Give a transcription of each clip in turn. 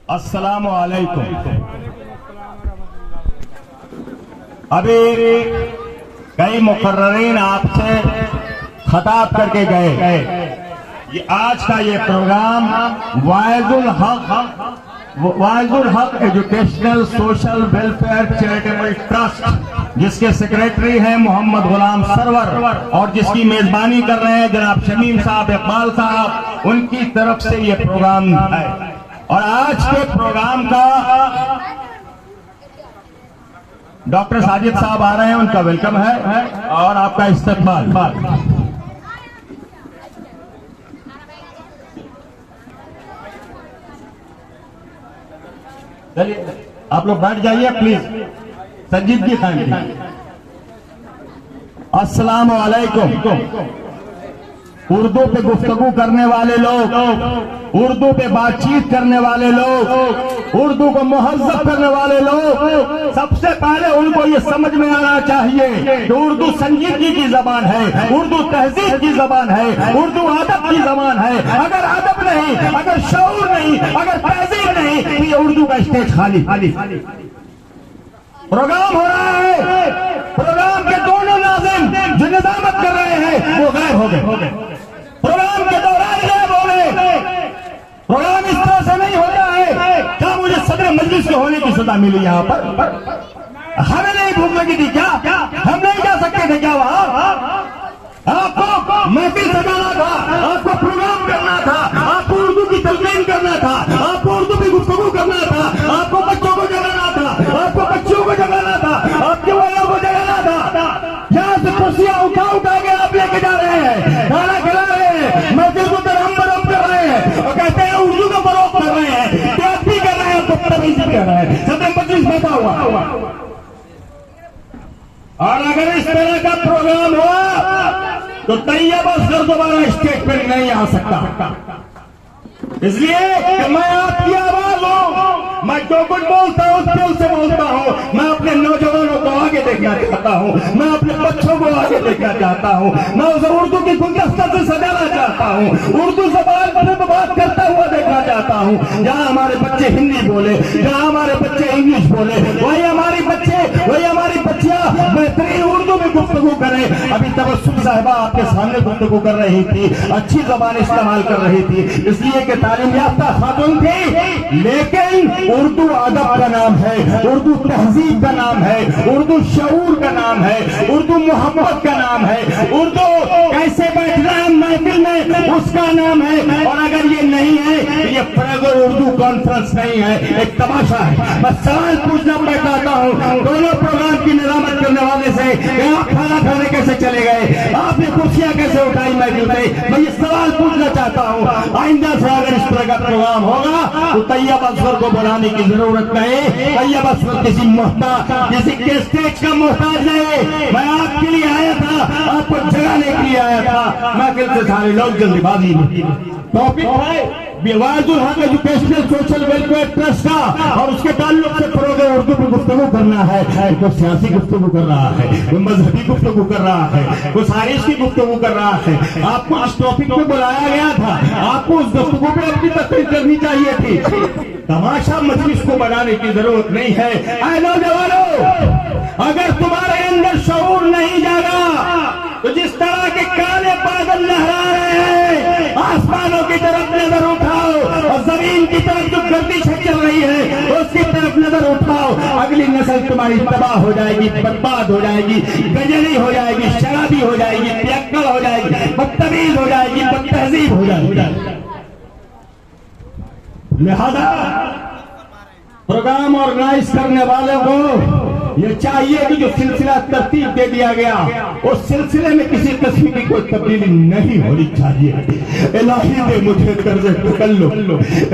अस्सलामु अलैकुम। अभी कई मुकर्ररीन आपसे खिताब करके गए। ये आज का ये प्रोग्राम वाइजुल हक educational social welfare charitable trust, जिसके सेक्रेटरी हैं मोहम्मद गुलाम सरवर और जिसकी मेजबानी कर रहे हैं जनाब शमीम साहब, इकबाल साहब, उनकी तरफ से ये प्रोग्राम है। और आज के प्रोग्राम का डॉक्टर साजिद साहब आ रहे हैं, उनका वेलकम है और आपका इस्तकबाल। चलिए आप लोग बैठ जाइए प्लीज। संजीदगी खान की अस्सलाम वालेकुम। उर्दू पे गुफ्तगू करने वाले लोग, उर्दू पे बातचीत करने वाले लोग, उर्दू को मुहज़्ज़ब करने वाले लोग, सबसे पहले उनको ये समझ में आना चाहिए कि उर्दू संजीदगी की जबान है, उर्दू तहजीब की जबान है, उर्दू अदब की जबान है। अगर अदब नहीं, अगर शऊर नहीं, अगर तहजीब नहीं, तो ये उर्दू का स्टेज खाली। प्रोग्राम हो रहा है, प्रोग्राम के दोनों नाज़िम जो निज़ामत कर रहे हैं वो गायब हो गए। प्रोग्राम के दौरान गायब हो गए। प्रोग्राम इस तरह से नहीं होता है। क्या मुझे सदर मजलिस के होने की सजा मिली यहाँ पर? हमें नहीं भूख लगी थी क्या? हम नहीं जा सकते थे क्या वहां? आपको महफिल सजाना था, आपको प्रोग्राम करना था, आपको उर्दू की तलकीन करना था, आपको उर्दू की गुफ्तगू करना था, आपको बच्चों को जगाना था, आपको बच्चों को जगाना था, आपके वालों को जगाना था। यहाँ से कुर्सियां उठा के आप लेके जा रहे हैं, खाना खिला रहे हैं, महफिल को तरह बरम कर रहे हैं और कहते हैं उर्दू का फरोग कर रहे हैं, त्याग भी कर रहे हैं, बदतमीजी कर रहे हैं। सदर मजलिस बैठा हुआ। और अगर इस तरह का प्रोग्राम हुआ तो तैयब असगर दोबारा स्टेज पर नहीं आ सकता। इसलिए कि मैं आपकी आवाज हूं, मैं जो कुछ बोलता हूं दिल से बोलता हूं। मैं अपने नौजवानों को आगे देखना चाहता हूं, मैं अपने बच्चों को आगे देखना चाहता हूं, मैं उसे उर्दू की गुलदस्ता से सजाना चाहता हूं, उर्दू जबान पर बात करता हुआ देखना चाहता हूं। जहां हमारे बच्चे हिंदी बोले, जहां हमारे बच्चे इंग्लिश बोले, वही हमारी बच्चियां बेहतरीन उर्दू में गुफ्तगू करें। अभी तबस्सुम साहिबा आपके सामने गुफ्तगू कर रही थी, अच्छी जबान इस्तेमाल कर रही थी, इसलिए कि तालीम याफ्ता खातून थी। लेकिन उर्दू अदब का नाम है, उर्दू तहजीब का नाम है, उर्दू शऊर का नाम है, उर्दू मोहब्बत का नाम है, उर्दू कैसे बैठना है महफिल में उसका नाम है। और अगर ये नहीं है तो ये प्रेगर उर्दू कॉन्फ्रेंस नहीं है, एक तमाशा है। मैं सवाल पूछना मैं चाहता हूँ दोनों प्रोग्राम की निजामत करने वाले से, आप खाना खाने कैसे चले गए, आपने कुर्सियां कैसे उठाई महफिल में? मैं ये सवाल पूछना चाहता हूँ। आइंदा से अगर इस तरह का प्रोग्राम होगा तो तैयब असगर को बुलाने की जरूरत नहीं। तैयब असगर किसी के स्टेज का मोहताज नहीं। मैं आपके लिए आया था, आपको जगाने के लिए आया था। मैं कहते सारे लोग जल्दीबाजी में टॉपिक है वाइजुल हक एजुकेशनल सोशल वेलफेयर ट्रस्ट का और उसके ताल्लुक से प्रोग्राम उर्दू में गुफ्तगू करना है। कोई सियासी गुफ्तगू कर रहा है, कोई मजहबी गुफ्तगू कर रहा है, कोई सारिश की गुफ्तगू कर रहा है। आपको इस टॉपिक पे बुलाया गया था, आपको उस गुफ्तगू पे अपनी तकरीर करनी चाहिए थी। तमाशा मजलिस को बनाने की जरूरत नहीं है। ऐ नौजवानों, अगर तुम्हारे अंदर शऊर नहीं जागा तो जिस तरह के काले बादल लहरा रहे हैं, आसमानों की तरफ नजर उठाओ और जमीन की तरफ जो गर्दिश चल रही है उसकी तरफ नजर उठाओ। अगली नस्ल तुम्हारी तबाह हो जाएगी, बर्बाद हो जाएगी, गजनी हो जाएगी, शराबी हो जाएगी, पियक्कड़ हो जाएगी, बदतमीज हो जाएगी, बदतहजीब हो जाएगी। लिहाजा प्रोग्राम ऑर्गेनाइज करने वाले को ये चाहिए कि जो सिलसिला तरतीब दे दिया गया उस सिलसिले में किसी किस्म की कोई तब्दीली नहीं होनी चाहिए। इलाही दे मुझे तर्ज़े तकल्लुम,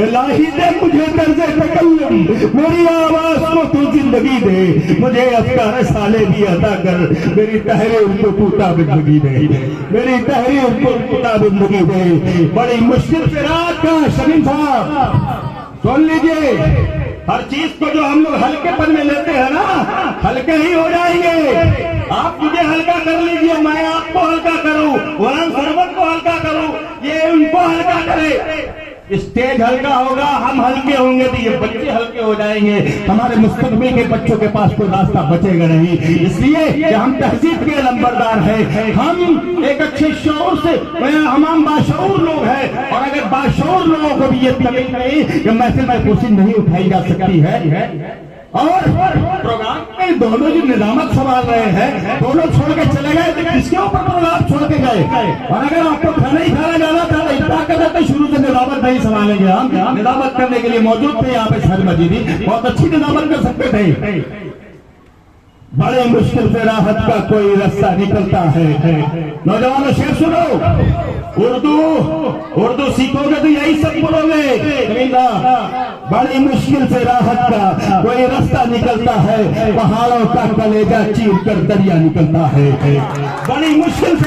इलाही दे मुझे तर्ज़े तकल्लुम, मेरी आवाज को तू जिंदगी दे, मुझे अफ़कार साले भी अता कर, मेरी तहरीर को तू ताबिंदगी दे, मेरी तहरीर को तू ताबिंदगी दे। बड़ी मुश्किल से रात का शमीम साहब सुन लीजिए, हर चीज को जो हम लोग हल्केपन में लेते हैं ना, हल्के ही हो जाएंगे। आप मुझे हल्का कर लीजिए, मैं आपको हल्का करूं, वरन सरवर को हल्का करूं, ये उनको हल्का करे। स्टेज हल्का होगा, हम हल्के होंगे तो ये बच्चे हल्के हो जाएंगे, हमारे मुस्तकबिल के बच्चों के पास कोई रास्ता बचेगा नहीं। इसलिए कि हम तहजीब के लंबरदार हैं, हम एक अच्छे शौर से, हम बाशऊर लोग हैं, और अगर बाशऊर लोगों को भी ये तकलीफ नहीं कि महफिल में कुर्सी नहीं उठाई जा सकती है, और प्रोग्राम में दोनों जो निजामत संभाल रहे हैं, दोनों छोड़ के चले गए तो किसके ऊपर प्रोग्राम छोड़ के गए? और अगर आपको खाना ही खाना जाना था तो इतना कर देते शुरू से निजामत नहीं संभालेंगे। हम निजामत करने के लिए मौजूद थे यहाँ पे, सर मजीदी बहुत अच्छी निजामत कर सकते थे। बड़े मुश्किल से राहत का कोई रास्ता निकलता है। नौजवानों शेर सुनो, उर्दू सीखोगे तो यही सब बोलोगे। बड़ी मुश्किल से राहत का कोई रास्ता निकलता है, पहाड़ों का कलेजा चीर कर दरिया निकलता है। बड़ी मुश्किल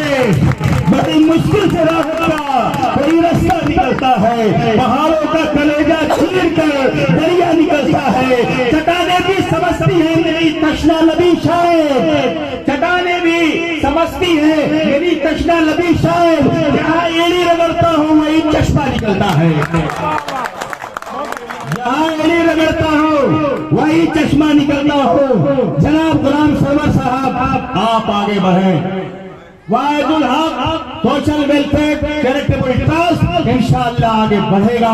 से राहत का कोई रास्ता निकलता है, पहाड़ों का कलेजा चीर कर दरिया निकलता है। चट्टाने भी समझती है मेरी तशना लबी शायर, चट्टाने भी समझती है मेरी तशना लबी शायर, जहाँ एड़ी रगड़ता हूँ वही चश्मा निकलता है, जहाँ एड़ी रगड़ता हूँ वही चश्मा निकलता हो। जनाब गुलाम सरवर साहब आप आगे बढ़े। वाहिदुल हक सोशल वेलफेयर चैरिटेबल ट्रस्ट इंशाअल्लाह आगे बढ़ेगा।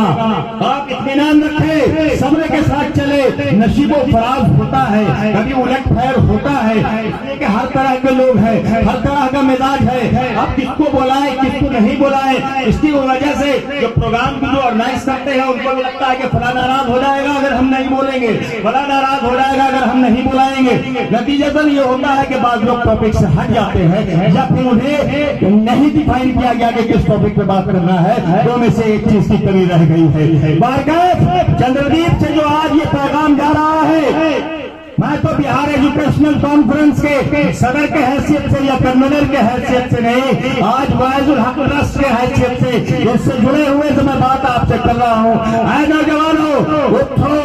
आप इत्मीनान रखें, सब्र के साथ चले। नशीबो फराज होता है, कभी उलट फैर होता है, इसलिए कि हर तरह के लोग हैं, हर तरह का मिजाज है। आप किसको बुलाएं किसको नहीं बुलाएं, इसकी वजह से जो प्रोग्राम को जो ऑर्गेनाइज करते हैं उनको भी लगता है कि फला नाराज हो जाएगा अगर हम नहीं बोलेंगे, फला नाराज हो जाएगा अगर हम नहीं बुलाएंगे। नतीजतन ये होता है कि बाद लोग टॉपिक से हट जाते हैं या फिर उन्हें नहीं डिफाइन किया गया कि किस टॉपिक पे बात करना है। दो में से एक चीज की कमी रह गई है। बारगाह चंद्रदीप से जो आज ये पैगाम जा रहा है, मैं तो बिहार एजुकेशनल कॉन्फ्रेंस के सदर के हैसियत से या कन्वीनर के हैसियत से नहीं, आज वाइजुल हक ट्रस्ट के हैसियत से इससे जुड़े हुए से मैं बात आपसे कर रहा हूँ। ऐ नौजवानों उठो,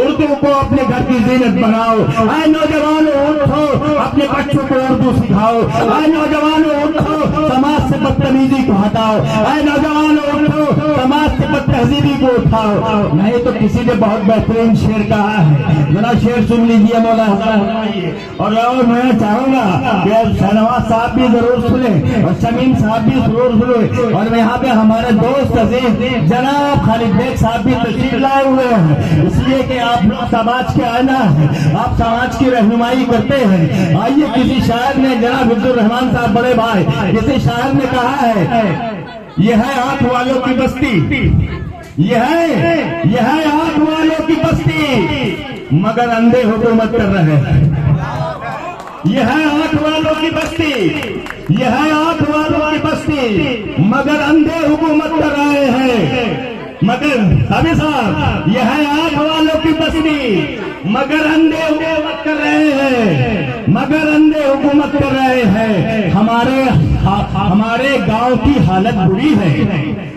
उर्दू को अपने घर की जीनत बनाओ। ऐ नौजवानों उठो, अपने बच्चों को उर्दू सिखाओ। ऐ नौजवानों उठो, समाज से बदतमीजी को हटाओ। ऐ नौजवानों उठो, समाज से बदतहजीबी को उठाओ। नहीं तो किसी ने बहुत बेहतरीन शेर कहा है, जरा शेर सुन लीजिए मौला और मैं चाहूंगा कि शहनवाज साहब भी जरूर सुने और शमीम साहब भी जरूर सुने, और यहाँ पे हमारे दोस्त अजीज जनाब खालिद बेग साहब भी तशरीफ लाए हुए हैं, इसलिए कि आप लोग समाज के आईना है, आप समाज की रहनुमाई करते हैं। आइए किसी शायर ने, जनाब अब्दुल रहमान साहब बड़े भाई, किसी शायर ने कहा है, यह है आंख वालों की बस्ती, यह है आंख वालों की बस्ती, मगर अंधे हुकूमत कर रहे हैं। यह है आंख वालों की बस्ती, यह है आंख वालों की बस्ती, मगर अंधे हुकूमत कर रहे हैं। मगर अभी साहब, यह है आंख वालों की बस्ती, मगर अंधे हुकूमत कर रहे हैं, मगर अंधे हुकूमत कर रहे हैं। हमारे गांव की हालत बुरी है,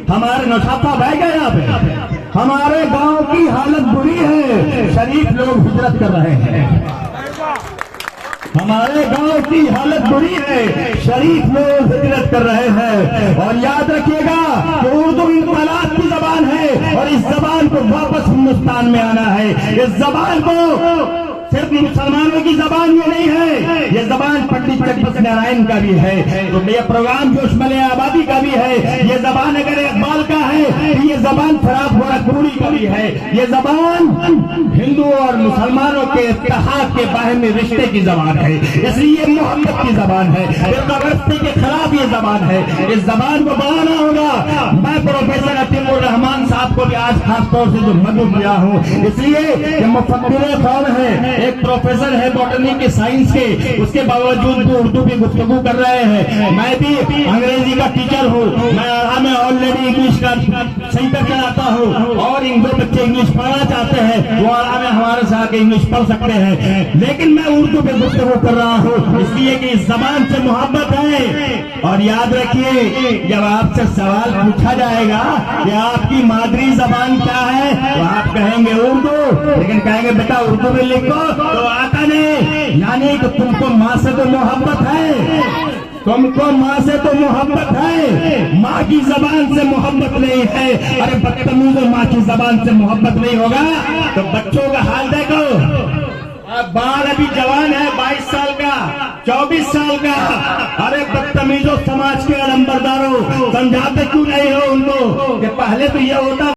हमारे नौछापा बह गया यहाँ पे, हमारे गांव की हालत बुरी है, शरीफ लोग हिजरत कर रहे हैं। हमारे गांव की हालत बुरी है, शरीफ लोग हिजरत कर रहे हैं। और याद रखिएगा कि उर्दू इनकलाब की जबान है और इस जबान को वापस हिंदुस्तान में आना है। इस जबान को सिर्फ मुसलमानों की जबान ये नहीं है, ये जबान पंडित जगपत नारायण का भी है, तो ये प्रोग्राम जोशमले आबादी का भी है। ये जबान अगर इकबाल का है तो ये जबान फराब गोरखपुरी का भी है। ये जबान हिंदू और मुसलमानों के इत्तेहाद के बाहमी रिश्ते की जबान है, इसलिए मोहब्बत की जबान है, फिरकापरस्ती के खिलाफ ये जबान है। इस जबान को बढ़ाना होगा। मैं प्रोफेसर अतीमुर रहमान साहब को भी आज खास तौर से जो मदद किया हूँ, इसलिए मुफक्किर कौन है, एक प्रोफेसर है बॉटनी के साइंस के, उसके बावजूद भी उर्दू की गुफ्तगू कर रहे हैं। मैं भी अंग्रेजी का टीचर हूँ, मैं ऑलरेडी इंग्लिश का सेंटर चलाता हूँ और दो बच्चे इंग्लिश पढ़ना चाहते हैं, वो आराम में हमारे साथ इंग्लिश पढ़ सकते हैं, लेकिन मैं उर्दू पे गुफ्तगू कर रहा हूँ इसलिए कि इस जबान से मोहब्बत है। और याद रखिए, जब आपसे सवाल पूछा जाएगा कि आपकी मादरी जबान क्या है, तो आप कहेंगे उर्दू, लेकिन कहेंगे बेटा उर्दू में लिखो तो आता नहीं, यानी कि तुमको माँ से तो मोहब्बत है, तुमको माँ से तो मोहब्बत है, माँ की जबान से मोहब्बत नहीं है। अरे बदतमीजों, माँ की जबान से मोहब्बत नहीं होगा तो बच्चों का हाल देखो। बाल अभी जवान है, 22 साल का, 24 साल का। अरे बदतमीजों, समाज के नंबरदारों, समझाते क्यों नहीं हो उनको कि पहले तो ये होता